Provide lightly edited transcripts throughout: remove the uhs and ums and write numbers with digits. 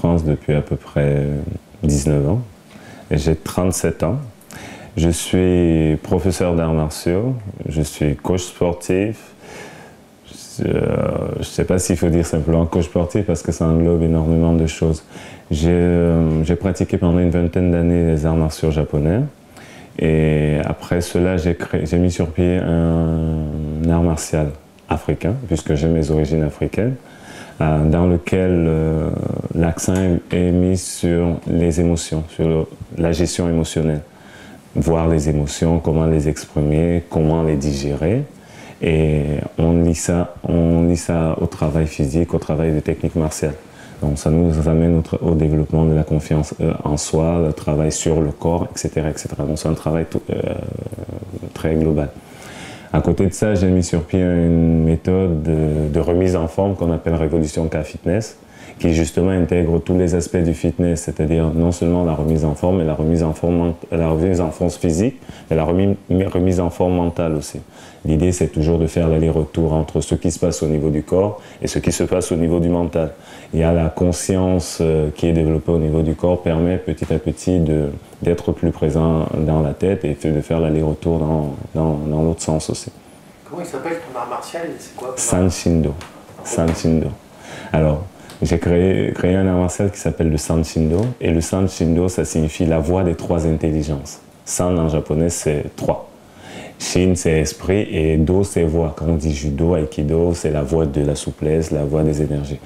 France depuis à peu près 19 ans et j'ai 37 ans. Je suis professeur d'arts martiaux, je suis coach sportif. Je ne sais pas s'il faut dire simplement coach sportif parce que ça englobe énormément de choses. J'ai pratiqué pendant une vingtaine d'années les arts martiaux japonais et après cela j'ai mis sur pied un art martial africain puisque j'ai mes origines africaines dans lequel l'accent est mis sur les émotions, sur la gestion émotionnelle. Voir les émotions, comment les exprimer, comment les digérer. Et on lit ça au travail physique, au travail de techniques martiales. Donc ça nous amène au développement de la confiance en soi, le travail sur le corps, etc. etc. Donc c'est un travail très global. À côté de ça, j'ai mis sur pied une méthode de remise en forme qu'on appelle Révolution K-Fitness, qui justement intègre tous les aspects du fitness, c'est-à-dire non seulement la remise en forme, mais la remise en forme physique, mais la remise en forme mentale aussi. L'idée, c'est toujours de faire l'aller-retour entre ce qui se passe au niveau du corps et ce qui se passe au niveau du mental. Il y a la conscience qui est développée au niveau du corps, permet petit à petit d'être plus présent dans la tête et de faire l'aller-retour dans l'autre sens aussi. Comment il s'appelle ton art martial? C'est quoi? Sanshindo. Sanshindo. Alors, j'ai créé un art martial qui s'appelle le Sanshindo. Et le Sanshindo, ça signifie la voie des trois intelligences. San en japonais, c'est trois. Shin, c'est esprit, et Do, c'est voie. Quand on dit judo, aikido, c'est la voie de la souplesse, la voie des énergies.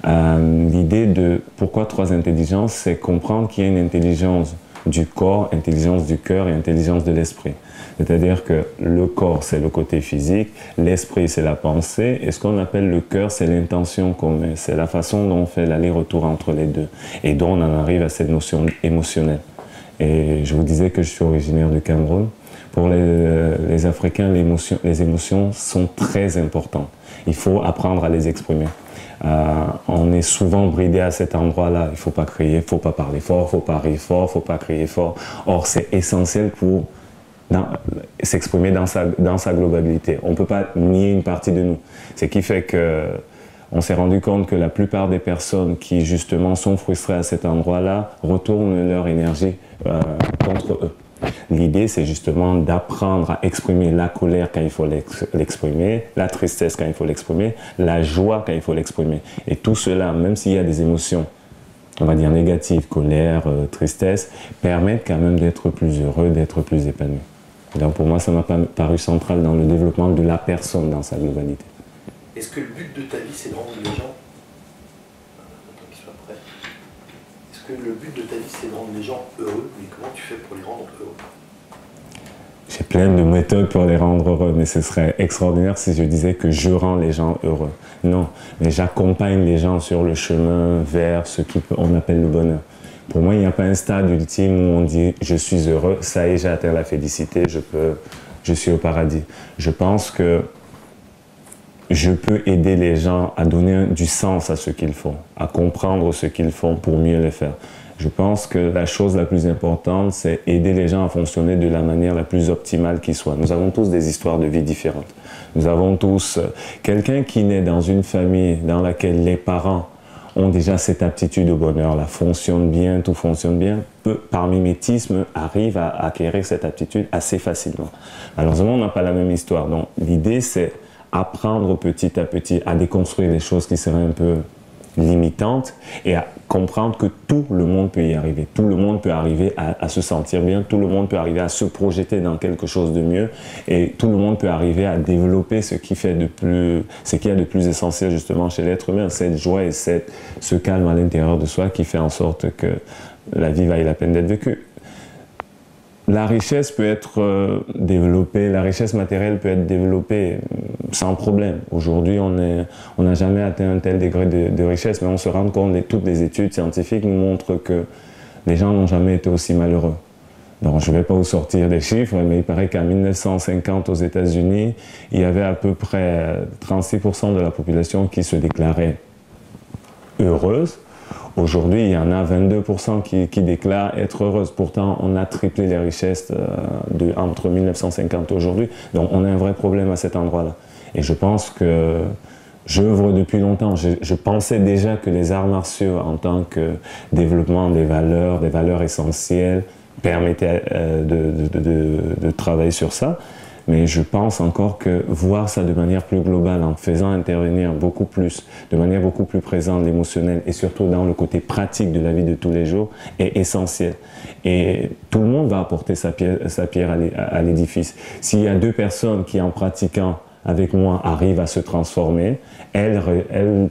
L'idée de pourquoi trois intelligences, c'est comprendre qu'il y a une intelligence du corps, intelligence du cœur et intelligence de l'esprit. C'est-à-dire que le corps, c'est le côté physique, l'esprit, c'est la pensée, et ce qu'on appelle le cœur, c'est l'intention qu'on met, c'est la façon dont on fait l'aller-retour entre les deux, et dont on en arrive à cette notion émotionnelle. Et je vous disais que je suis originaire du Cameroun. Pour les Africains, les émotions sont très importantes. Il faut apprendre à les exprimer. On est souvent bridé à cet endroit-là. Il ne faut pas crier, il ne faut pas parler fort, il ne faut pas rire fort, il ne faut pas crier fort. Or, c'est essentiel pour s'exprimer dans sa globalité. On ne peut pas nier une partie de nous. Ce qui fait qu'on s'est rendu compte que la plupart des personnes qui justement sont frustrées à cet endroit-là retournent leur énergie contre eux. L'idée, c'est justement d'apprendre à exprimer la colère quand il faut l'exprimer, la tristesse quand il faut l'exprimer, la joie quand il faut l'exprimer. Et tout cela, même s'il y a des émotions, on va dire négatives, colère, tristesse, permettent quand même d'être plus heureux, d'être plus épanoui. Donc pour moi, ça m'a paru central dans le développement de la personne dans sa globalité. Est-ce que le but de ta vie, c'est de rendre les gens... Attends qu'ils soient prêts. Est-ce que le but de ta vie, c'est de rendre les gens heureux? Mais comment tu fais pour les rendre heureux? J'ai plein de méthodes pour les rendre heureux, mais ce serait extraordinaire si je disais que je rends les gens heureux. Non, mais j'accompagne les gens sur le chemin vers ce qu'on appelle le bonheur. Pour moi, il n'y a pas un stade ultime où on dit « je suis heureux, ça y est, j'ai atteint la félicité, je suis au paradis ». Je pense que je peux aider les gens à donner du sens à ce qu'ils font, à comprendre ce qu'ils font pour mieux le faire. Je pense que la chose la plus importante, c'est aider les gens à fonctionner de la manière la plus optimale qui soit. Nous avons tous des histoires de vie différentes. Nous avons tous quelqu'un qui naît dans une famille dans laquelle les parents ont déjà cette aptitude au bonheur-là, fonctionne bien, tout fonctionne bien, peut, par mimétisme, arrive à acquérir cette aptitude assez facilement. Malheureusement, on n'a pas la même histoire. Donc l'idée, c'est apprendre petit à petit à déconstruire les choses qui seraient un peu limitantes et à comprendre que tout le monde peut y arriver. Tout le monde peut arriver à se sentir bien, tout le monde peut arriver à se projeter dans quelque chose de mieux et tout le monde peut arriver à développer ce qu'il y a de plus essentiel justement chez l'être humain, cette joie et ce calme à l'intérieur de soi qui fait en sorte que la vie vaille la peine d'être vécue. La richesse peut être développée, la richesse matérielle peut être développée sans problème. Aujourd'hui, on n'a jamais atteint un tel degré de richesse, mais on se rend compte que toutes les études scientifiques nous montrent que les gens n'ont jamais été aussi malheureux. Donc, je ne vais pas vous sortir des chiffres, mais il paraît qu'en 1950 aux États-Unis, il y avait à peu près 36% de la population qui se déclarait heureuse. Aujourd'hui, il y en a 22% qui déclarent être heureuses. Pourtant, on a triplé les richesses entre 1950 et aujourd'hui. Donc, on a un vrai problème à cet endroit-là. Et je pense que j'œuvre depuis longtemps. Je pensais déjà que les arts martiaux, en tant que développement des valeurs essentielles, permettaient de travailler sur ça. Mais je pense encore que voir ça de manière plus globale, en faisant intervenir beaucoup plus, de manière beaucoup plus présente, l'émotionnel, et surtout dans le côté pratique de la vie de tous les jours, est essentiel. Et tout le monde va apporter sa pierre à l'édifice. S'il y a deux personnes qui, en pratiquant avec moi, arrivent à se transformer, elles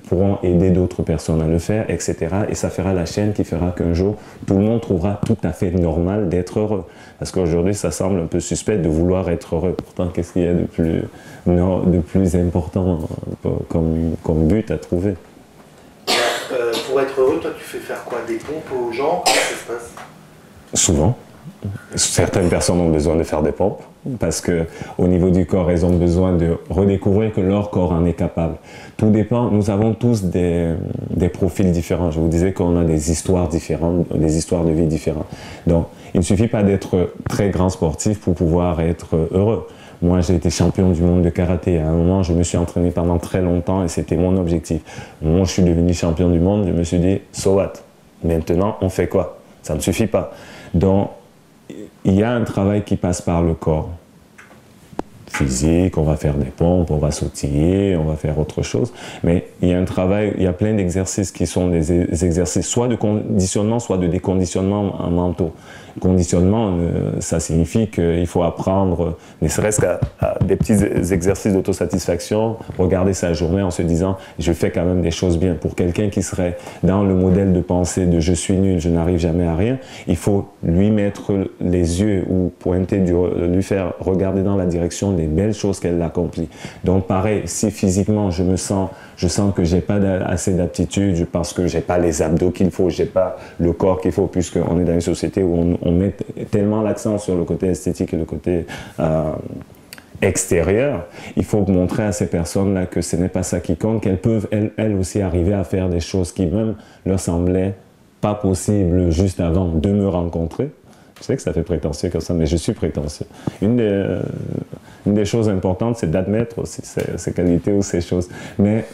pourront aider d'autres personnes à le faire, etc. Et ça fera la chaîne qui fera qu'un jour, tout le monde trouvera tout à fait normal d'être heureux. Parce qu'aujourd'hui, ça semble un peu suspect de vouloir être heureux. Pourtant, qu'est-ce qu'il y a de plus important comme but à trouver? Pour être heureux, toi, tu fais faire quoi? Des pompes aux gens? Comment ça se passe? Souvent. Certaines personnes ont besoin de faire des pompes parce qu'au niveau du corps, elles ont besoin de redécouvrir que leur corps en est capable. Tout dépend, nous avons tous des profils différents. Je vous disais qu'on a des histoires différentes, des histoires de vie différentes. Donc, il ne suffit pas d'être très grand sportif pour pouvoir être heureux. Moi, j'ai été champion du monde de karaté. À un moment, je me suis entraîné pendant très longtemps et c'était mon objectif. Au moment où je suis devenu champion du monde, je me suis dit, so what? Maintenant, on fait quoi? Ça ne suffit pas. Donc, il y a un travail qui passe par le corps physique, on va faire des pompes, on va sautiller, on va faire autre chose. Mais il y a un travail, il y a plein d'exercices qui sont des exercices soit de conditionnement, soit de déconditionnement mentaux. Conditionnement, ça signifie qu'il faut apprendre, ne serait-ce qu'à des petits exercices d'autosatisfaction, regarder sa journée en se disant « je fais quand même des choses bien ». Pour quelqu'un qui serait dans le modèle de pensée de « je suis nul, je n'arrive jamais à rien », il faut lui mettre les yeux ou pointer, lui faire regarder dans la direction des belles choses qu'elle accomplit. Donc pareil, si physiquement je sens que j'ai pas assez d'aptitude parce que j'ai pas les abdos qu'il faut, j'ai pas le corps qu'il faut, puisqu'on est dans une société où on met tellement l'accent sur le côté esthétique et le côté extérieur, il faut montrer à ces personnes-là que ce n'est pas ça qui compte, qu'elles peuvent elles aussi arriver à faire des choses qui même leur semblaient pas possibles juste avant de me rencontrer. Je sais que ça fait prétentieux comme ça, mais je suis prétentieux. Une des choses importantes, c'est d'admettre aussi ces qualités ou ces choses. Mais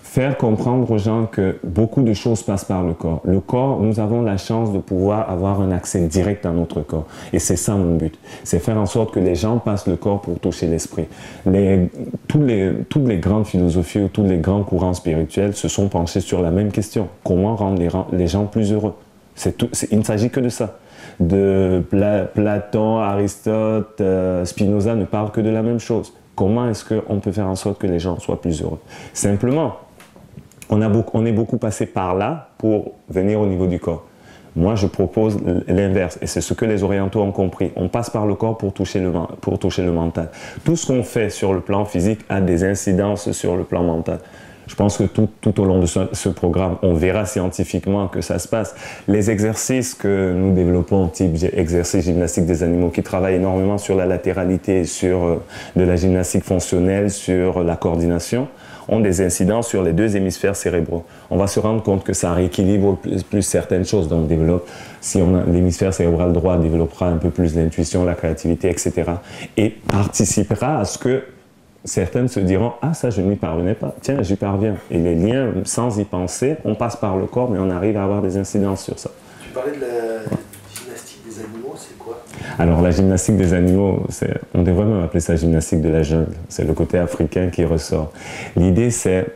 faire comprendre aux gens que beaucoup de choses passent par le corps. Le corps, nous avons la chance de pouvoir avoir un accès direct à notre corps. Et c'est ça mon but. C'est faire en sorte que les gens passent le corps pour toucher l'esprit. Toutes les grandes philosophies ou tous les grands courants spirituels se sont penchés sur la même question. Comment rendre les gens plus heureux? Il ne s'agit que de ça. De Platon, Aristote, Spinoza ne parlent que de la même chose. Comment est-ce qu'on peut faire en sorte que les gens soient plus heureux? Simplement, on est beaucoup passé par là pour venir au niveau du corps. Moi, je propose l'inverse, et c'est ce que les orientaux ont compris. On passe par le corps pour toucher le mental. Tout ce qu'on fait sur le plan physique a des incidences sur le plan mental. Je pense que tout au long de ce programme, on verra scientifiquement que ça se passe. Les exercices que nous développons, type exercice gymnastique des animaux, qui travaillent énormément sur la latéralité, sur de la gymnastique fonctionnelle, sur la coordination, ont des incidences sur les deux hémisphères cérébraux. On va se rendre compte que ça rééquilibre plus certaines choses. Donc, si l'hémisphère cérébral droit développera un peu plus l'intuition, la créativité, etc. Et participera à ce que certaines se diront « Ah, ça, je n'y parvenais pas. Tiens, j'y parviens. » Et les liens, sans y penser, on passe par le corps, mais on arrive à avoir des incidences sur ça. Tu parlais de la gymnastique des animaux, c'est quoi? Alors, la gymnastique des animaux, on devrait même appeler ça gymnastique de la jungle. C'est le côté africain qui ressort. L'idée, c'est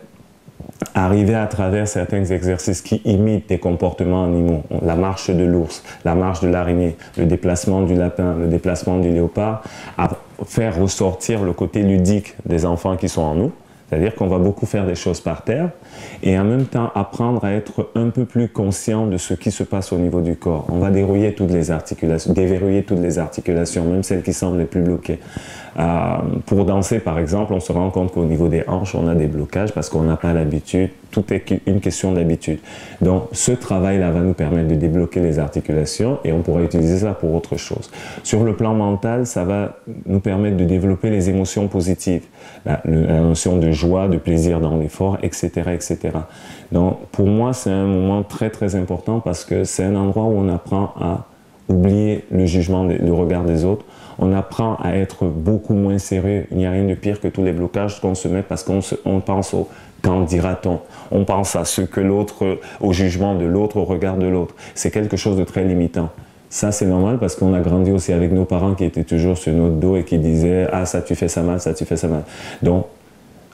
arriver à travers certains exercices qui imitent des comportements animaux. La marche de l'ours, la marche de l'araignée, le déplacement du lapin, le déplacement du léopard, à faire ressortir le côté ludique des enfants qui sont en nous. C'est-à-dire qu'on va beaucoup faire des choses par terre et en même temps apprendre à être un peu plus conscient de ce qui se passe au niveau du corps. On va déverrouiller toutes les articulations, même celles qui semblent les plus bloquées. Pour danser, par exemple, on se rend compte qu'au niveau des hanches, on a des blocages parce qu'on n'a pas l'habitude. Tout est une question d'habitude. Donc, ce travail-là va nous permettre de débloquer les articulations et on pourra utiliser ça pour autre chose. Sur le plan mental, ça va nous permettre de développer les émotions positives, la notion de joie, de plaisir dans l'effort, etc., etc. Donc, pour moi, c'est un moment très, très important parce que c'est un endroit où on apprend à oublier le jugement, le regard des autres. On apprend à être beaucoup moins sérieux. Il n'y a rien de pire que tous les blocages qu'on se met parce qu'on pense au Qu'en dira-t-on? On pense à ce que l'autre, au jugement de l'autre, au regard de l'autre. C'est quelque chose de très limitant. Ça, c'est normal parce qu'on a grandi aussi avec nos parents qui étaient toujours sur notre dos et qui disaient « Ah, ça, tu fais ça mal, ça, tu fais ça mal. » Donc,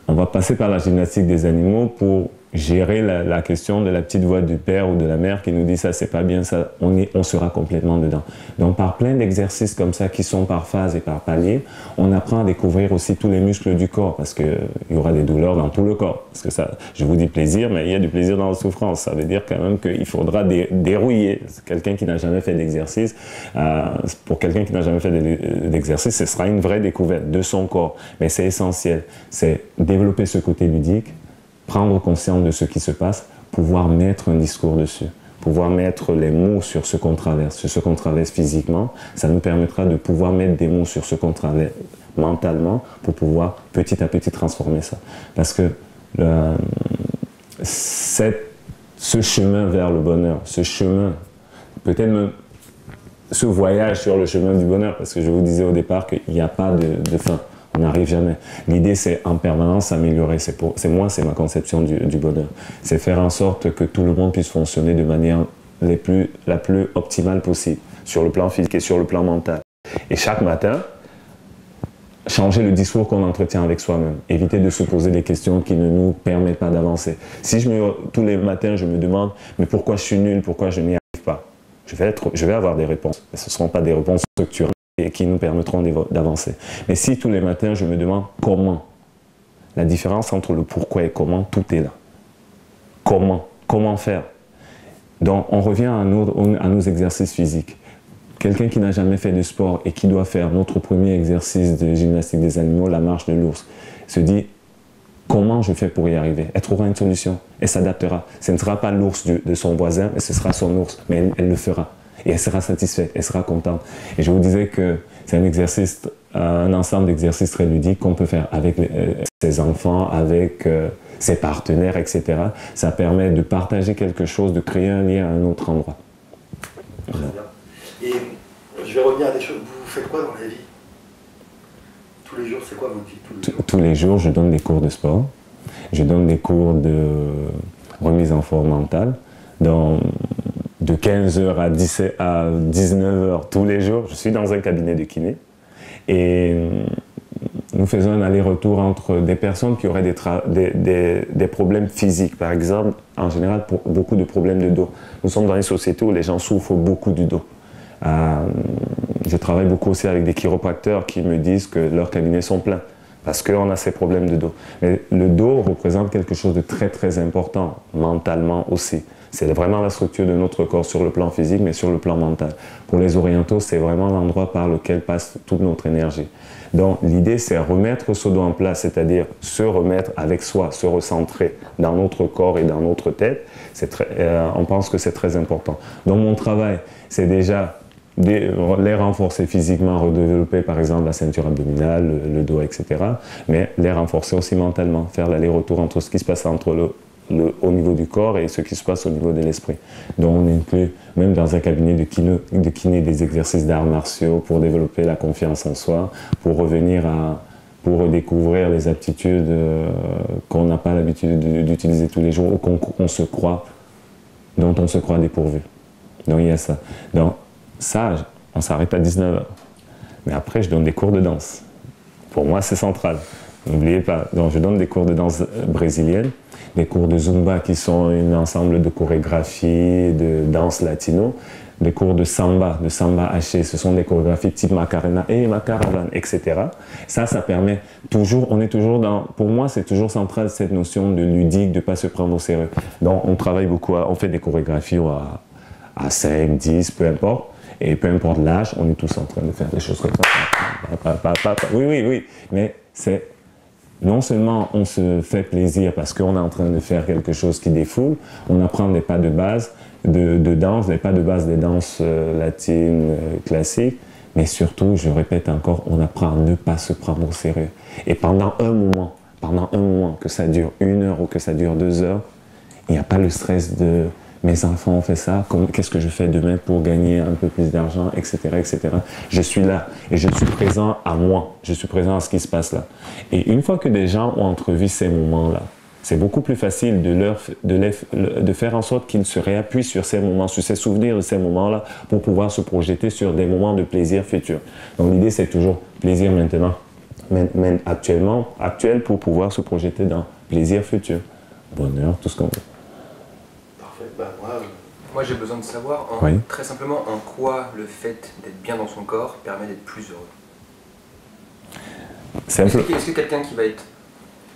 on va passer par la gymnastique des animaux pour gérer la question de la petite voix du père ou de la mère qui nous dit ça c'est pas bien, ça, on sera complètement dedans. Donc par plein d'exercices comme ça qui sont par phase et par palier, on apprend à découvrir aussi tous les muscles du corps parce qu'il y aura des douleurs dans tout le corps. Parce que ça, je vous dis plaisir, mais il y a du plaisir dans la souffrance. Ça veut dire quand même qu'il faudra dérouiller. Quelqu'un qui n'a jamais fait d'exercice, pour quelqu'un qui n'a jamais fait d'exercice, ce sera une vraie découverte de son corps. Mais c'est essentiel, c'est développer ce côté ludique, prendre conscience de ce qui se passe, pouvoir mettre un discours dessus, pouvoir mettre les mots sur ce qu'on traverse physiquement, ça nous permettra de pouvoir mettre des mots sur ce qu'on traverse mentalement pour pouvoir petit à petit transformer ça. Parce que ce chemin vers le bonheur, ce chemin, peut-être même ce voyage sur le chemin du bonheur, parce que je vous disais au départ qu'il n'y a pas de fin. On n'arrive jamais. L'idée, c'est en permanence s'améliorer. C'est ma conception du bonheur. C'est faire en sorte que tout le monde puisse fonctionner de manière la plus optimale possible, sur le plan physique et sur le plan mental. Et chaque matin, changer le discours qu'on entretient avec soi-même. Éviter de se poser des questions qui ne nous permettent pas d'avancer. Si tous les matins, je me demande, mais pourquoi je suis nul, pourquoi je n'y arrive pas? Je vais avoir des réponses. Mais ce ne seront pas des réponses structurelles et qui nous permettront d'avancer. Mais si tous les matins, je me demande comment, la différence entre le pourquoi et comment, tout est là. Comment faire? Donc, on revient à nos exercices physiques. Quelqu'un qui n'a jamais fait de sport et qui doit faire notre premier exercice de gymnastique des animaux, la marche de l'ours, se dit comment je fais pour y arriver? Elle trouvera une solution, elle s'adaptera. Ce ne sera pas l'ours de son voisin, mais ce sera son ours, mais elle le fera. Et elle sera satisfaite, elle sera contente. Et je vous disais que c'est un ensemble d'exercices très ludiques qu'on peut faire avec ses enfants, avec ses partenaires, etc. Ça permet de partager quelque chose, de créer un lien à un autre endroit. Très bien. Et je vais revenir à des choses. Vous faites quoi dans la vie? Tous les jours, c'est quoi votre vie? Tous les jours, je donne des cours de sport. Je donne des cours de remise en forme mentale. De 15h à 19h tous les jours, je suis dans un cabinet de kiné et nous faisons un aller-retour entre des personnes qui auraient des problèmes physiques, par exemple, en général, pour beaucoup de problèmes de dos. Nous sommes dans une société où les gens souffrent beaucoup du dos. Je travaille beaucoup aussi avec des chiropracteurs qui me disent que leurs cabinets sont pleins parce qu'on a ces problèmes de dos. Mais le dos représente quelque chose de très très important, mentalement aussi. C'est vraiment la structure de notre corps sur le plan physique, mais sur le plan mental. Pour les orientaux, c'est vraiment l'endroit par lequel passe toute notre énergie. Donc l'idée, c'est remettre ce dos en place, c'est-à-dire se remettre avec soi, se recentrer dans notre corps et dans notre tête. On pense que c'est très important. Donc mon travail, c'est déjà les renforcer physiquement, redévelopper par exemple la ceinture abdominale, le dos, etc. Mais les renforcer aussi mentalement, faire l'aller-retour entre ce qui se passe au niveau du corps et ce qui se passe au niveau de l'esprit. Donc on inclut, même dans un cabinet de kiné des exercices d'arts martiaux pour développer la confiance en soi, pour pour redécouvrir les aptitudes qu'on n'a pas l'habitude d'utiliser tous les jours ou dont on se croit dépourvu. Donc il y a ça. Donc ça, on s'arrête à 19h. Mais après, je donne des cours de danse. Pour moi, c'est central. N'oubliez pas. Donc je donne des cours de danse brésilienne, des cours de Zumba qui sont un ensemble de chorégraphies, de danse latino, des cours de samba haché, ce sont des chorégraphies type Macarena et Macaravane, etc. Ça permet toujours, on est toujours dans, pour moi c'est toujours central cette notion de ludique, de ne pas se prendre au sérieux. Donc on travaille beaucoup, on fait des chorégraphies à 5, 10, peu importe. Et peu importe l'âge, on est tous en train de faire des choses comme ça. Oui. Mais c'est non seulement on se fait plaisir parce qu'on est en train de faire quelque chose qui défoule, on apprend des pas de base de danse, les pas de base des danses latines classiques, mais surtout, je répète encore, on apprend à ne pas se prendre au sérieux. Et pendant un moment, que ça dure 1 heure ou que ça dure 2 heures, il n'y a pas le stress de mes enfants ont fait ça, qu'est-ce que je fais demain pour gagner un peu plus d'argent, etc., etc. Je suis là et je suis présent à moi, je suis présent à ce qui se passe là. Et une fois que des gens ont entrevu ces moments-là, C'est beaucoup plus facile de faire en sorte qu'ils se réappuient sur ces moments, sur ces souvenirs de ces moments-là, pour pouvoir se projeter sur des moments de plaisir futur. Donc l'idée, c'est toujours plaisir maintenant, actuel, pour pouvoir se projeter dans plaisir futur, bonheur, tout ce qu'on veut. Parfait. Moi j'ai besoin de savoir, très simplement, en quoi le fait d'être bien dans son corps permet d'être plus heureux. Est-ce que quelqu'un qui va être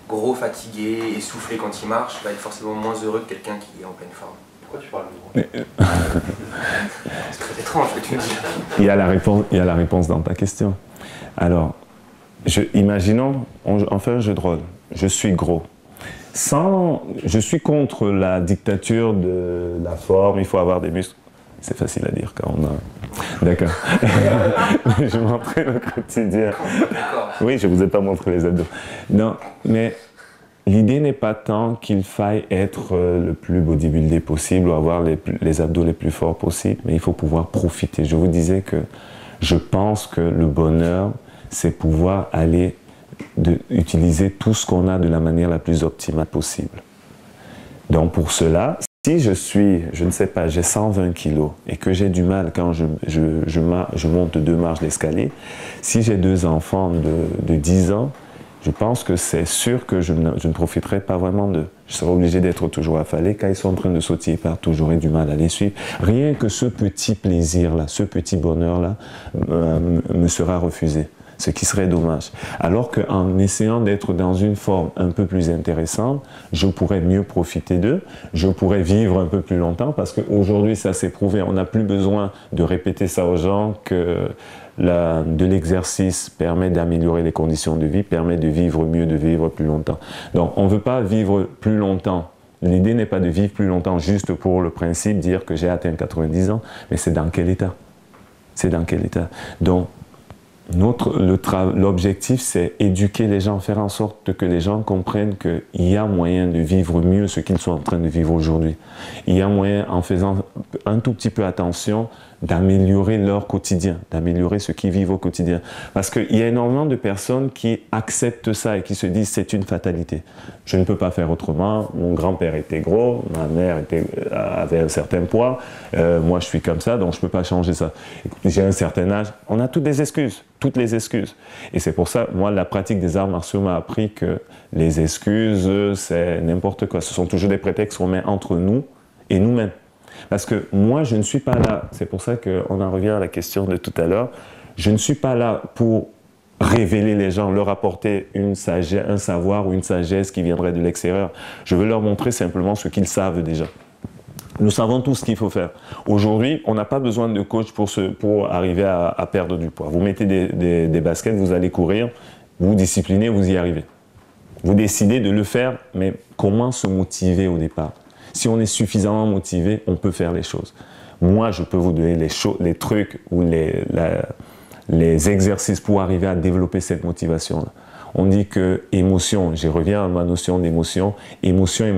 gros, fatigué, essoufflé quand il marche, va être forcément moins heureux que quelqu'un qui est en pleine forme? Pourquoi tu parles de gros? C'est très étrange ce que tu me dis. Il y a la réponse dans ta question. Alors, imaginons, on fait un jeu de rôle. Je suis gros. Je suis contre la dictature de la forme, il faut avoir des muscles. C'est facile à dire quand on a... D'accord. Je m'entraîne au quotidien. Oui, je ne vous ai pas montré les abdos. Non, mais l'idée n'est pas tant qu'il faille être le plus bodybuildé possible ou avoir les abdos les plus forts possibles, mais il faut pouvoir profiter. Je vous disais que je pense que le bonheur, c'est pouvoir utiliser tout ce qu'on a de la manière la plus optimale possible. Donc pour cela, si je ne sais pas, j'ai 120 kilos et que j'ai du mal quand je monte 2 marches d'escalier, si j'ai 2 enfants de 10 ans, je pense que c'est sûr que je ne profiterai pas vraiment d'eux. Je serai obligé d'être toujours affalé. Quand ils sont en train de sautiller partout, j'aurai du mal à les suivre. Rien que ce petit plaisir-là, ce petit bonheur-là, me sera refusé. Ce qui serait dommage. Alors qu'en essayant d'être dans une forme un peu plus intéressante, je pourrais mieux profiter d'eux, je pourrais vivre un peu plus longtemps, parce qu'aujourd'hui, ça s'est prouvé, on n'a plus besoin de répéter ça aux gens, que de l'exercice permet d'améliorer les conditions de vie, permet de vivre mieux, de vivre plus longtemps. Donc, on ne veut pas vivre plus longtemps. L'idée n'est pas de vivre plus longtemps juste pour le principe, dire que j'ai atteint 90 ans, mais c'est dans quel état? C'est dans quel état? Donc, l'objectif, c'est éduquer les gens, faire en sorte que les gens comprennent qu'il y a moyen de vivre mieux ce qu'ils sont en train de vivre aujourd'hui. Il y a moyen, en faisant un tout petit peu attention, d'améliorer leur quotidien, d'améliorer ce qu'ils vivent au quotidien. Parce qu'il y a énormément de personnes qui acceptent ça et qui se disent c'est une fatalité. Je ne peux pas faire autrement, mon grand-père était gros, ma mère avait un certain poids, moi je suis comme ça, donc je ne peux pas changer ça. J'ai un certain âge, on a toutes les excuses. Toutes les excuses. Et c'est pour ça, moi, la pratique des arts martiaux m'a appris que les excuses, c'est n'importe quoi. Ce sont toujours des prétextes qu'on met entre nous et nous-mêmes. Parce que moi, je ne suis pas là, c'est pour ça qu'on en revient à la question de tout à l'heure, je ne suis pas là pour révéler les gens, leur apporter un savoir ou une sagesse qui viendrait de l'extérieur. Je veux leur montrer simplement ce qu'ils savent déjà. Nous savons tout ce qu'il faut faire. Aujourd'hui, on n'a pas besoin de coach pour arriver à perdre du poids. Vous mettez des baskets, vous allez courir, vous disciplinez, vous y arrivez. Vous décidez de le faire, mais comment se motiver au départ? Si on est suffisamment motivé, on peut faire les choses. Moi, je peux vous donner les trucs ou les exercices pour arriver à développer cette motivation-là. On dit que émotion, je reviens à ma notion d'émotion, émotion